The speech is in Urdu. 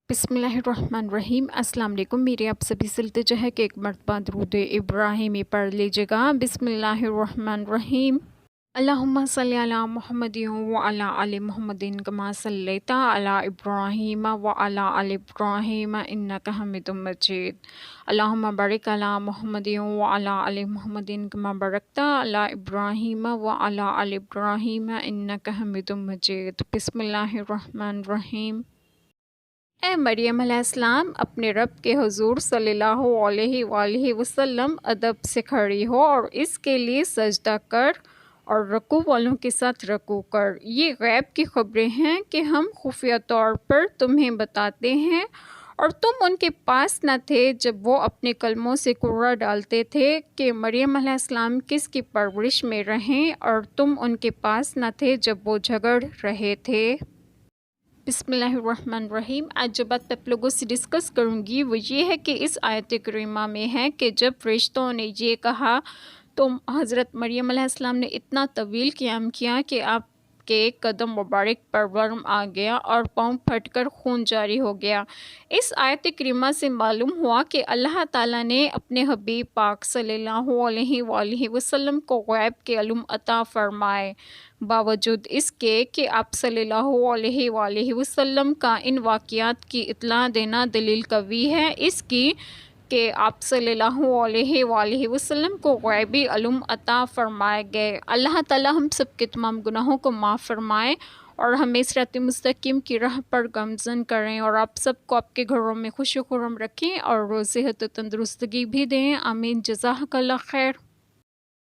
بسم اللہ الرحمن الرحیم۔ السلام علیکم۔ میری آپ سبھی سے التجا ہے کہ ایک مرتبہ درود ابراہیمی پڑھ لیجیے گا۔ بسم اللہ الرحمن الرحیم۔ اللہم صلی علی محمد وعلی آل محمد کما صلیت علی ابراہیم وعلی آل ابراہیم انک حمید مجید۔ اللہم بارک علی محمد وعلی آل محمد کما بارکت علی ابراہیم وعلی آل ابراہیم انک حمید مجید۔ بسم اللہ الرحمن الرحیم۔ اے مریم علیہ السلام، اپنے رب کے حضور صلی اللہ علیہ وآلہ وسلم ادب سے کھڑی ہو اور اس کے لیے سجدہ کر اور رکوع والوں کے ساتھ رکوع کر۔ یہ غیب کی خبریں ہیں کہ ہم خفیہ طور پر تمہیں بتاتے ہیں، اور تم ان کے پاس نہ تھے جب وہ اپنے کلموں سے کرہ ڈالتے تھے کہ مریم علیہ السلام کس کی پرورش میں رہیں، اور تم ان کے پاس نہ تھے جب وہ جھگڑ رہے تھے۔ بسم اللہ الرحمن الرحیم۔ آج جو بات آپ لوگوں سے ڈسکس کروں گی وہ یہ ہے کہ اس آیت کریمہ میں ہے کہ جب فرشتوں نے یہ کہا تو حضرت مریم علیہ السلام نے اتنا طویل قیام کیا کہ آپ کے قدم مبارک پر ورم آ گیا اور پاؤں پھٹ کر خون جاری ہو گیا۔ اس آیت کریمہ سے معلوم ہوا کہ اللہ تعالیٰ نے اپنے حبیب پاک صلی اللہ علیہ وآلہ وسلم کو غیب کے علوم عطا فرمائے، باوجود اس کے کہ آپ صلی اللہ علیہ وآلہ وسلم کا ان واقعات کی اطلاع دینا دلیل قوی ہے اس کی کہ آپ صلی اللہ علیہ وآلہ وسلم کو غیبی علوم عطا فرمائے گئے۔ اللہ تعالیٰ ہم سب کے تمام گناہوں کو معاف فرمائے اور ہمیں صراط مستقیم کی راہ پر گامزن کریں، اور آپ سب کو آپ کے گھروں میں خوش و خرم رکھیں اور صحت و تندرستگی بھی دیں۔ آمین۔ جزاک اللہ خیر۔